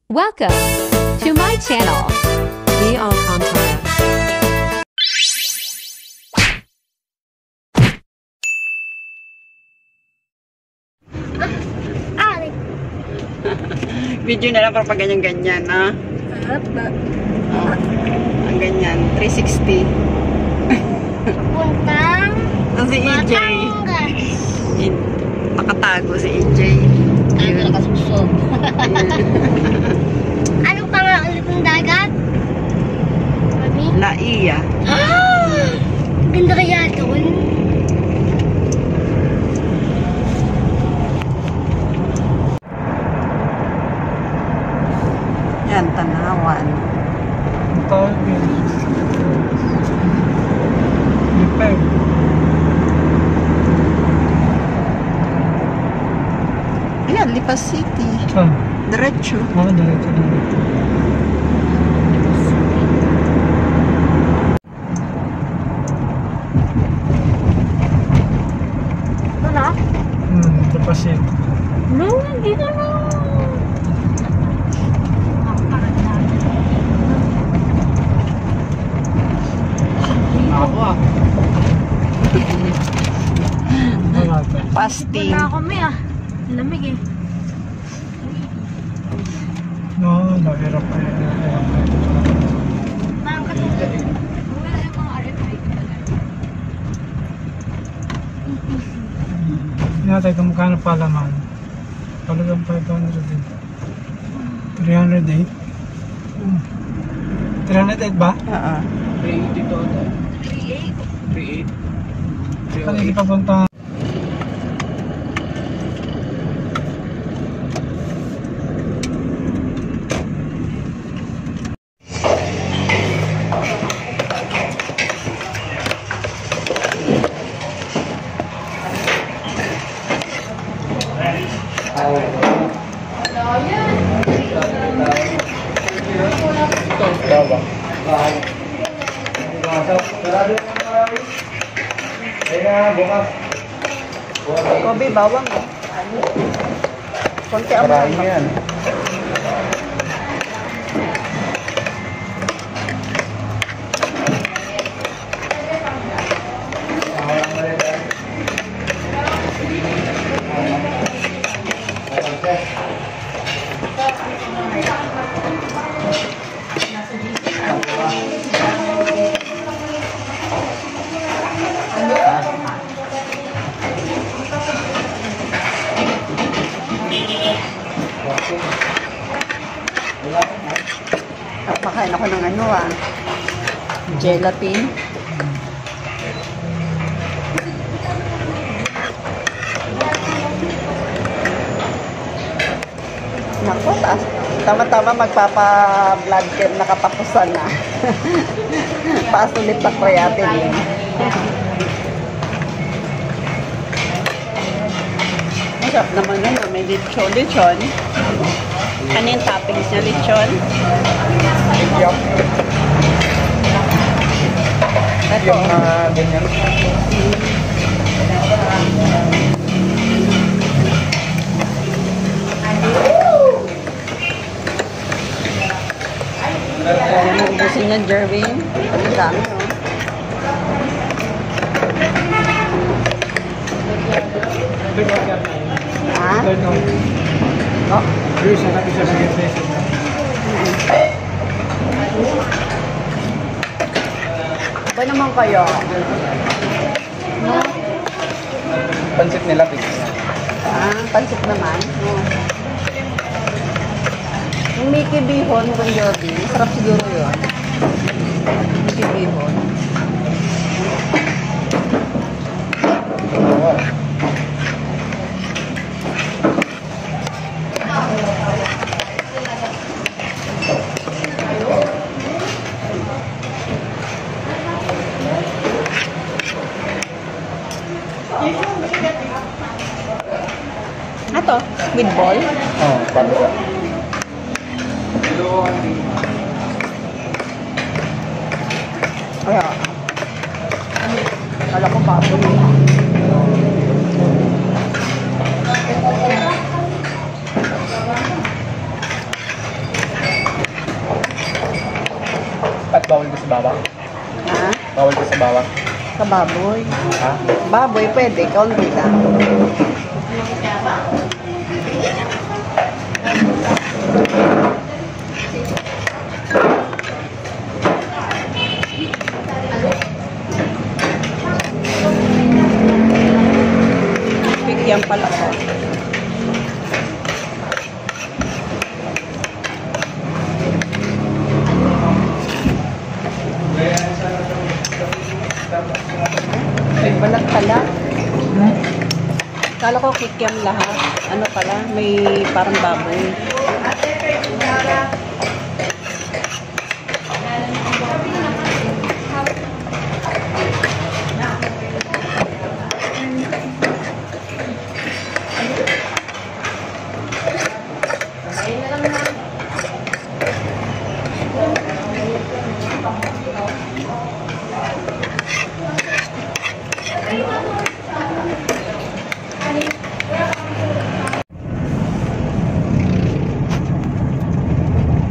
Welcome to my channel. Be Alcantara. Video na lang para pag ganyan-ganyan, ha? Oh, ang ganyan, 360. Puntang Si EJ. Nakatago si EJ. Ano nakasuksok? Ano pa nga ulit ng dagat? Mami? Laia. Ganda kaya doon? Yan, Tanawan. Ayan, Lipas City. Diretso. Diretso. Ito na? Lipas City. No, hindi na na. Pasting. Wala kami lamig eh. No, nahirap pa yan. Parang katulad. Wala yung mga RFID pala. Natin kung magkano palaman. Talagang 500 din. 308. 308 ba? Oo. 380 total. 38. 38. Kanili papunta. Kobe, bawang. Konti ang mga. yan. Napakain ako ng gelatin. Naku, tama-tama magpapa-blood chem nakapakusan na. Pasulit na creatinine. Masarap naman yun. May lechon. Ano yung toppings niya? Lechon? Ito. Yung ganyan. Ubusin niya, Jerwin. Ang dami, no? Ha? Oh. Bruce, natin siya ng places na. Ba naman kayo? Pansit nila, pizza. Pansit naman. Yung Mickey Bihon, Bon Jovi, masarap siguro yun. Mickey Bihon. Ito, with ball. Oh, pansit. Kaya, kala ko baboy. bawang? Ha? Bawal ka sa bawang? Sa baboy. Ha? Baboy, pwede. Kaunti lang. Bigyan pala ko. May balat pala. Kala ko kikiam lahat. Ano pala? May parang baboy.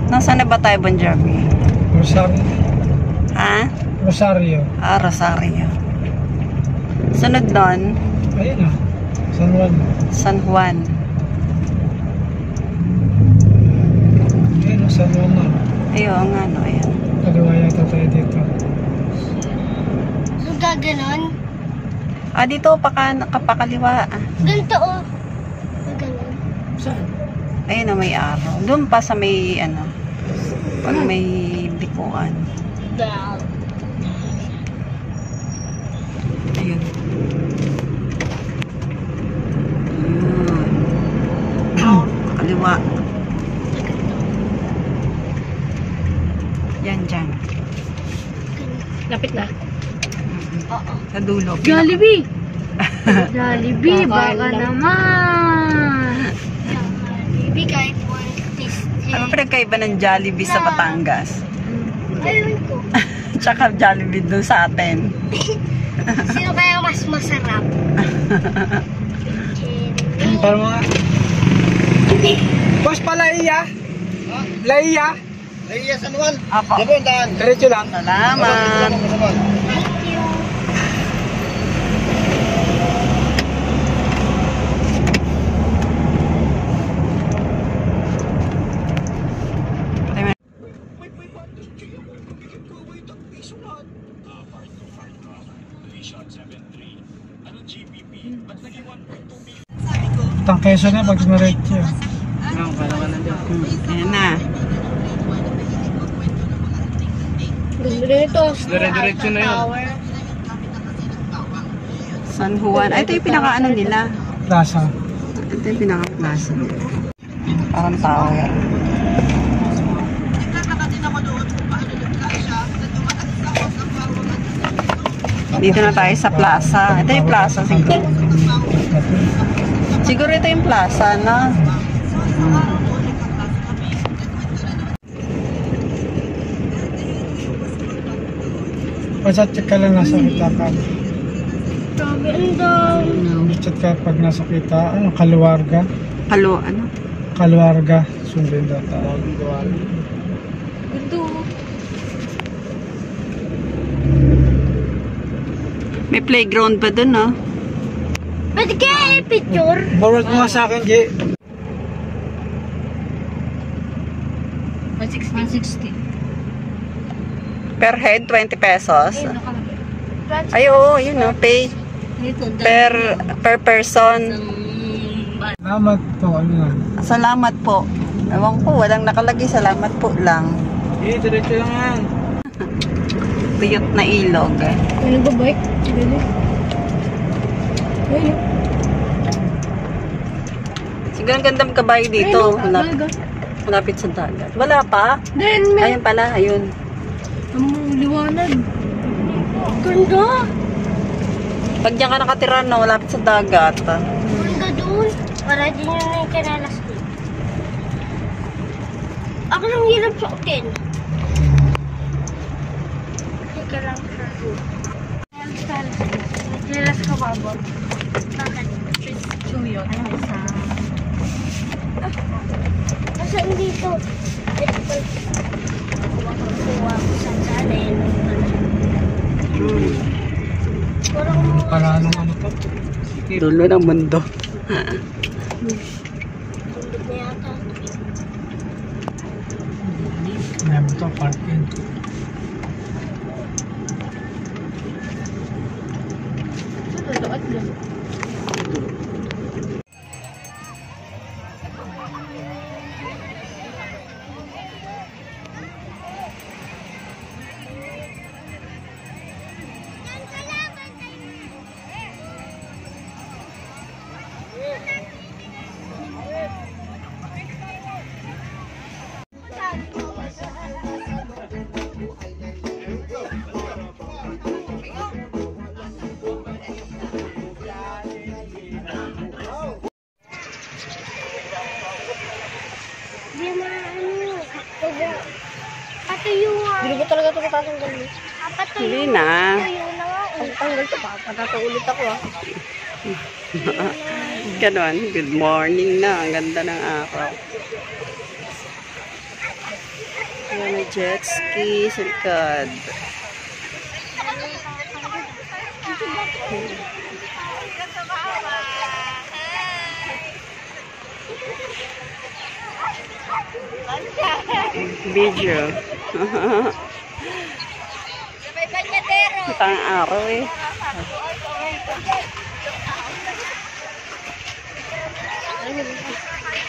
Nasaan na ba tayo, Bon Jovi? Rosario. Ha? Rosario. Ah, Rosario. Sunod doon, Ayun na. San Juan. San Juan. Ayun na, San Juan na. Ayun nga, no, ayan. Kaliwa yata tayo dito. So, gaganon? Ah, dito, kapakaliwa. Ganito, oh. Gaganon. Saan? Ayun na, may araw. Doon pa sa may, ano, pag may bikuan. Down. Ayun. Kaliwa. Yan, dyan. Lapit na. Oo. Sa dulo. Jollibee! Jollibee, baka naman! Maybe kahit one piece. Ano pinagkaiba ng Jollibee sa Batangas? Ayun ko. Tsaka Jollibee doon sa atin. Sino kaya mas masarap? Para mga... Boss pa Laiya? Laiya? Laiya San Juan. Apo. Diretso lang. Salamat. Thank you. Tang keso na pag diretso. Ayan na. Dito. Dire-diretso na yun. San Juan. Ay, ito yung pinaka-ano nila. Plaza. Ito yung pinaka-plaza nila. Parang tower. Dito na tayo sa plaza. Ito yung plaza siguro. Siguro ito yung plaza, no? Pag-chat ka lang nasa kita ka. Sabi, ang daw. Chat ka pag nasa kita. Ano? Kaluwarga? Ano? Kaluwarga. Sundin data. Ito. May playground ba dun, no? Pwede kaya i-picture? Forward mo nga sa akin, G. 160. Per head, 20 pesos. Ay, oo, yun, no? Pay per person. Salamat po. Ano lang. Salamat po. Ewan ko, walang nakalagay. Salamat po lang. Diretso lang yan. Tuyot na ilog. May nagbabike? Dali. Ayun. Siguro ang ganda magkabayo dito. Malapit sa dagat. Wala pa? Then, may Ayun pala, ayun. liwanag. Ganda. Pag diyan ka nakatira, no, malapit sa dagat. Ganda doon. Para din yun na yung kanalas ko. Ako lang hirap sa hotel. Teka lang sa room. Nagkilas ka ba, Bob? Bakit? Chuyo. Ano sa... Nasaan dito? Ito pa. Kuha ko sa channel. Para anong ano to? Dulo ng mundo. Tundot na yata. Meron to, parking. Tutuot doon. Hindi na ano. Patuyo nga. Hindi ko talaga ito matatanggal. Patuyo. Hindi na. Patuyo na nga. Ang tanggal ito pa. Patataulit ako ah. Ganon. Good morning na. Ang ganda ng araw. Ayan, may jet ski sa likod. Video. Tang araw eh.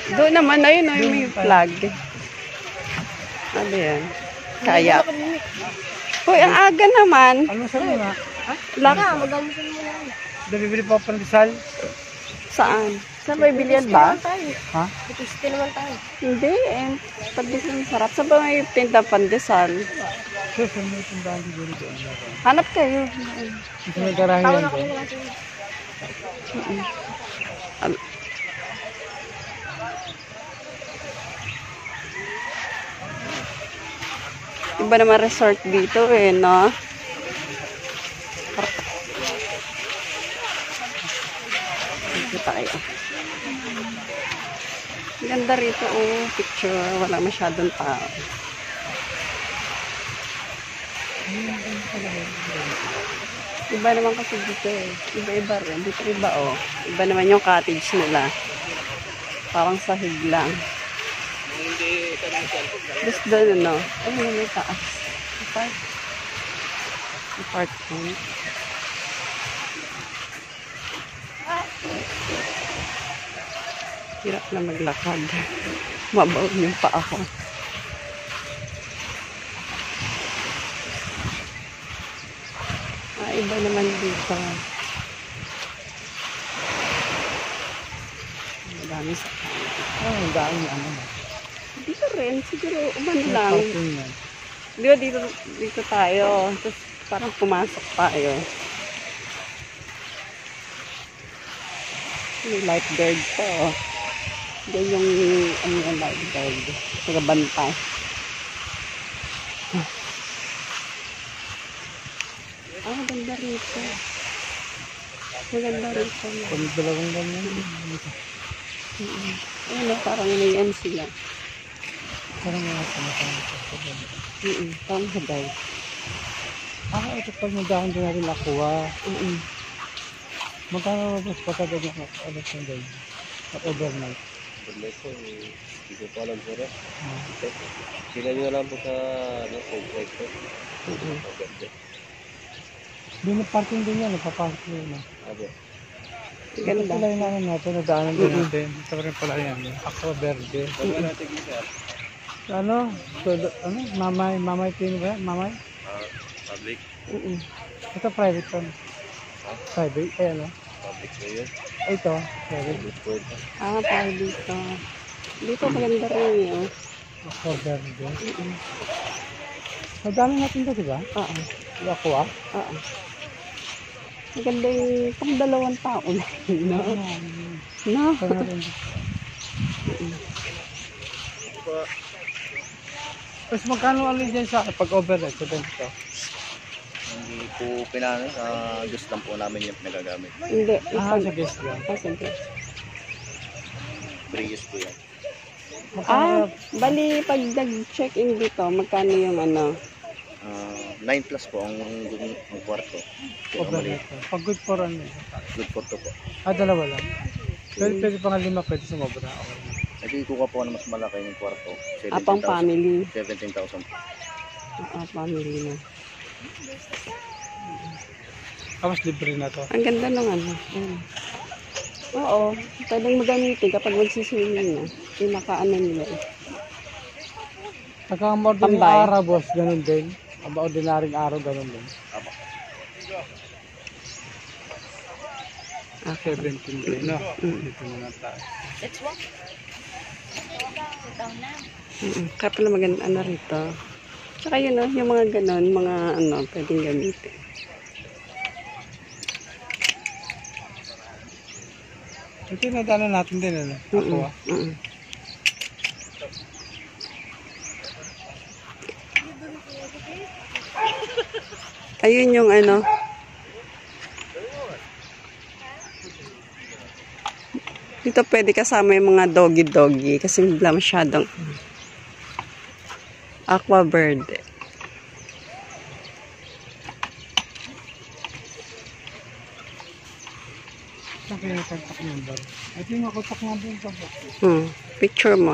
Doon naman, ayun, ayun may flag. Ano yan? Kaya. Hoy, ang aga naman. Ano sabi nga? Lak. Magamusin mo na. Bibili pa pa ng Rizal? Saan? Saan may bilihan ba? Ha? Ipiste naman tayo. Hindi eh. Pandesal sarap. Saan ba may tinda pandesal? Sir, may tindahan siguro doon. Hanap kayo. Ito may garahe Tawa yan na kami doon. na natin. Iba naman resort dito eh, no? Dito tayo. Ganda rito, oh. Picture. Wala masyadong tao. Iba naman kasi dito eh. Iba-iba rin. Dito iba, oh. Iba naman yung cottage nila. Parang sahig lang. Just doon, ano? Ay, may taas. Apartment. Hirap na maglakad. Mabaon yung pa ako. Iba naman dito. Madami sa Ang daan ano. dito rin, siguro, umano lang. Parking yan. Di ba dito tayo. Tapos parang pumasok tayo. May lifeguard pa, oh. Diyan yung, ano yung lifeguard. Nagabantay. Ah, ganda rito. Maganda rito. Kung dalawang ganyan. Ano, parang may yan sila. Parang mga sumasama sa Parang haday. ito pag nadahan din natin nakuha. Magkano mas patagad yung alas ng day? At overnight? Overnight po, hindi ko pa alam po rin. Sila nyo na lang po sa contract po. Doon na parking din yan, napapasok yun. Abo. Ito Ganda. pala yung namin natin, nadaanan din natin. Ito rin pala yan, Aqua Verde. Pag natin sir, Ano? Mamay Pino ba? Mamay? public. Ito private pa. Private? Ay ano? Public na yun. Ito, private. Good po ito. Ah, parang dito. Dito maganda rin yun. Aqua Verde. Madami natin ito, diba? Oo. Yung Aqua? Oo. Maganda yung pang 2 taon. No? No? Ito na rin. Tapos magkano ano dyan sa pag overnight sa ganito? Hindi po pinano, sa gusto lang po namin yung nagagamit. Hindi. Sa guest lang. Ah, sige. 3 years po yan. Ah, bali pag nag-check-in dito, magkano yung ano? 9 plus po ang kwarto. Overnight. Pag good for ano eh. Good for 2 po. Dalawa lang. Pwede pa nga 5, pwede sumobra. Okay. Hindi kuha po ng mas malaki yung kwarto. Apang family. 17,000. Family na. Tapos libre na to. Ang ganda ng ano. Oo. Pwedeng magamitin kapag magsiswimming na. Yung nakaano nila. Pagka ang ordinary Tambay. araw, boss, ganun din. Ang ordinaryong araw, ganun din. Ah, 17 din, no? Dito na lang tayo. Kaya pala maganda ano rito. Tsaka yun yung mga ganon, mga ano, pwedeng gamitin. Ito yung nadaanan natin din, ano? Ako, Ayun yung ano. Dito pwede kasama yung mga doggy kasi wala masyadong aqua bird. Saan kaya yung contact number? Ito yung contact number ko. Picture mo.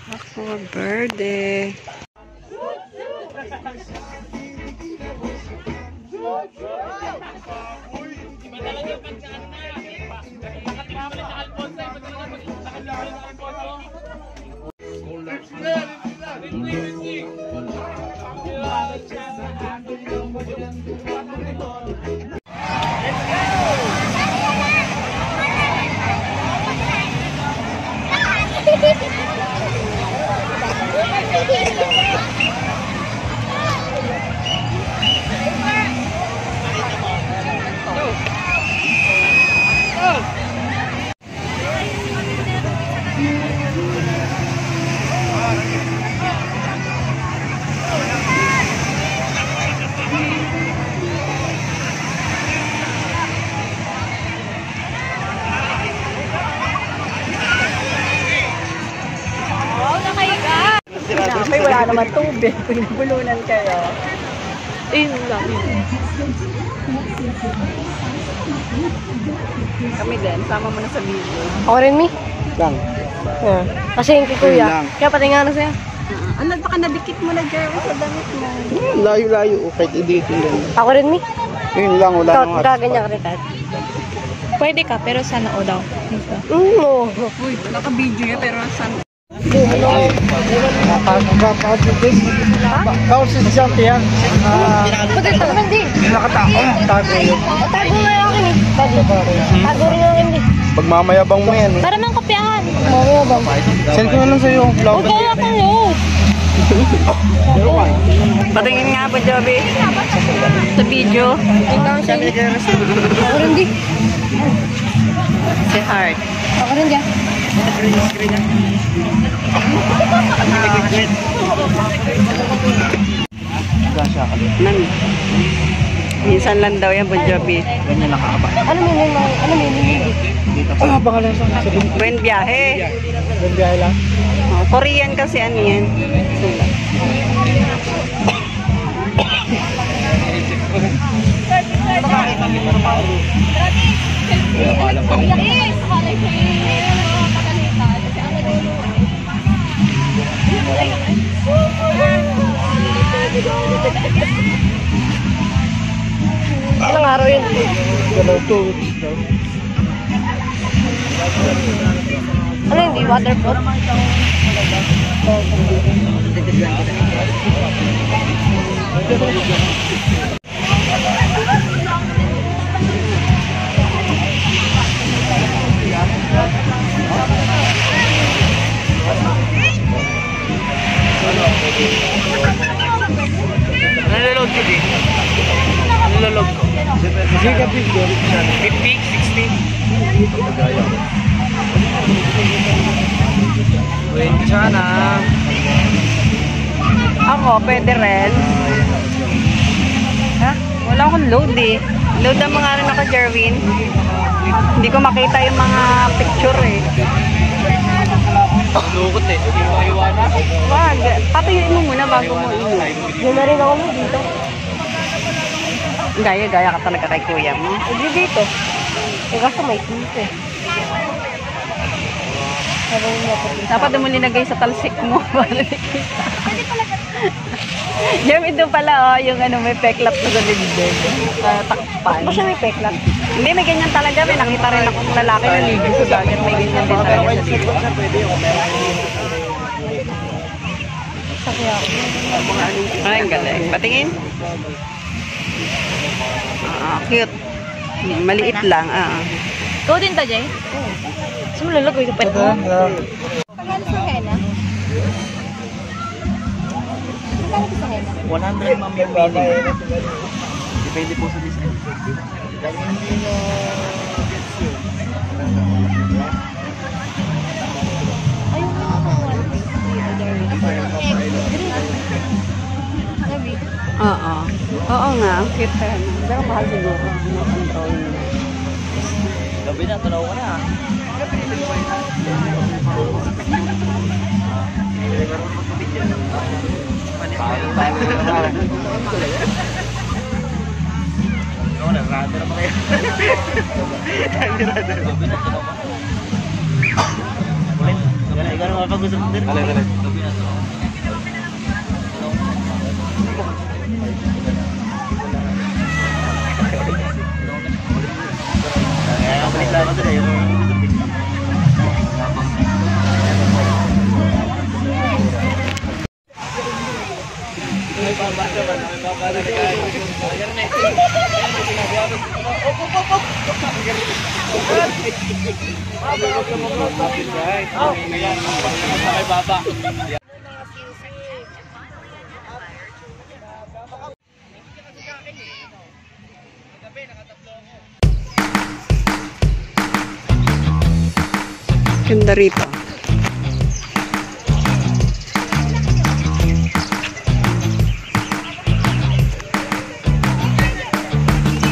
Aqua verde. May wala naman tubig. Pinabulunan kayo. Ayun lang. Kami din. Sama mo na sa video. Ako rin, Mi. Lang. Yeah. Kasi yung kay Kuya. Kaya pati nga na sa'yo. Ano, baka nadikit mo na dyan sa damit mo. Layo-layo. Okay, dito lang. Ako rin, Mi. Yun lang, wala nang Kaganyan ka rin, Tad. Pwede ka, pero sana o daw. No. Uy, naka-video yan pero saan? Tapos si champion. Pati ito naman din. Nakatago. Tago yun. Tago nga yung akin, eh. Daddy. Tago rin yung akin, eh. Pagmamayabang mo yan. Para mang kopyahan. Mamaya ba? Send ko na lang sa'yo. Huwag kaya ka load. Patingin nga po, Joby. Sa video. Ako rin, di. Si Heart. Ako rin, di. Nami. Minsan lang daw yan, Bon Jovi. Ganyan nakakaba. Ano meaning? Ah, pangalan sa Buen biyahe. Buen biyahe lang. Oh, Korean kasi ano yan. Ilang araw yun? Galaw 2 weeks daw. Ano hindi? Waterproof? Nalolog ko din. Nalolog ko. Sige ka big. 50, Sana. Ako, pwede rin. Ha? Wala akong load eh. Load ang mga ako, Jerwin. Hindi ko makita yung mga picture eh. Lukot eh. Hindi mo maiwanan. Wag. Patuyuin mo muna bago mo inom. Yung na rin ako mo dito. Gaya-gaya ka talaga kay kuya mo. Hindi dito. Eh kaso may dito eh. Dapat mo linagay sa talsik mo. Jeremy, doon pala, oh, yung ano, may peklat na sa bibig. Takpan. Ano siya may peklat? Hindi, may ganyan talaga. May nakita rin akong lalaki na ligo sa dagat. May ganyan din talaga sa ligo. Sakya ako. Ay, ang galing. Patingin. Cute. Maliit lang. Ikaw din ta, Jay? Saan mo lalagay ka pet mo? Pagkano sa henna? Pagkano sa henna? 100 ma'am yung meaning. Depende po sa design. Ayun na ako. Gabi. Oo. Oo nga. Cute ka. Pero mahal siguro. Control mo. Gabi na, tanaw ka na. Oo, nagrado naman kayo. Gabi na, tanaw ka na. Ikaw naman pag-usap din. Gabi na, tanaw. Ganda rito.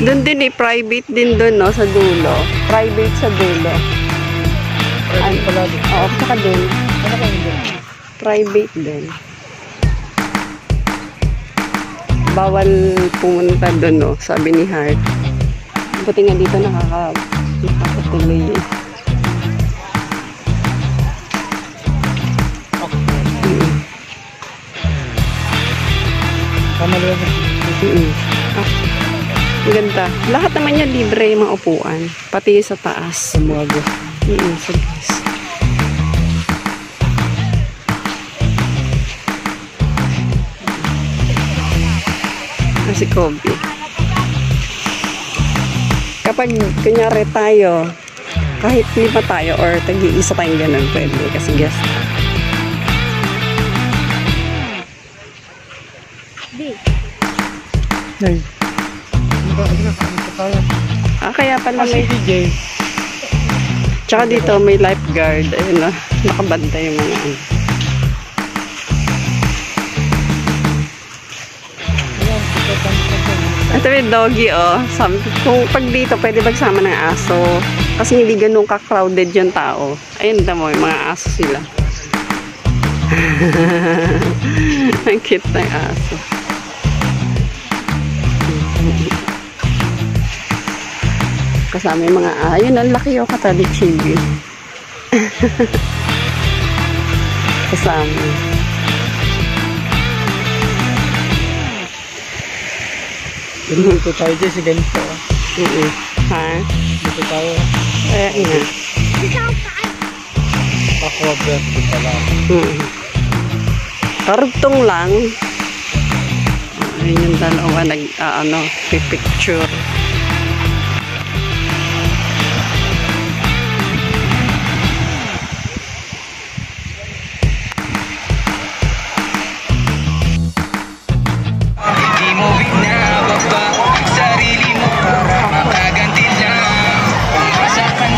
Doon din eh, private din doon, no, sa dulo. Private sa dulo. Private pala doon? Oo, saka doon. Private din. Bawal pumunta doon, no, sabi ni Hart. Buti nga dito nakakatuloy eh. Ang ganda. Lahat naman yan libre yung mga upuan. Pati sa taas. Sa mga sa taas. Si Kobe. Kapag kunyari tayo, kahit lima tayo or tag-iisa tayong ganun, pwede kasi guest. Ay. Kaya pala may DJ. Tsaka dito may lifeguard. Ayun na, nakabantay yung mga ano. Ito yung doggy, oh. Kung pag dito, pwede magsama ng aso. Kasi hindi ganun ka-crowded yung tao. Ayun mo, yung mga aso sila. Ang cute ng aso. Kasama yung mga, ayun, ang laki yung katali chibi. Kasama. Dito tayo dyan si ganito. Ha? Dito tayo. Ayan nga. Aquabrand dito lang. Karugtong lang. Ayun yung dalawa pipicture. Sarili mo para makaganti lang. Kung masaktan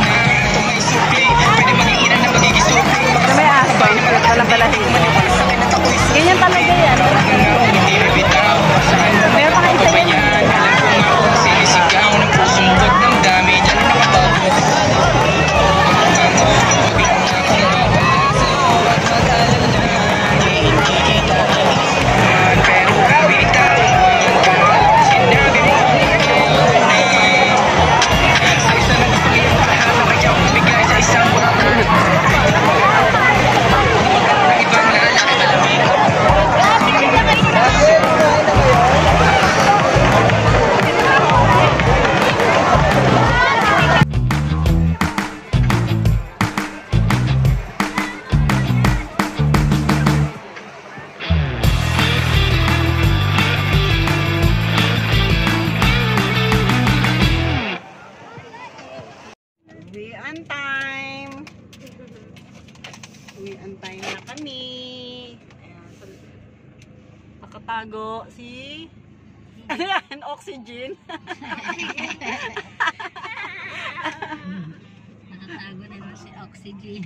Antay na kami. Ayan. Nakatago si... Ano yan? Oxygen. Nakatago na naman si Oxygen.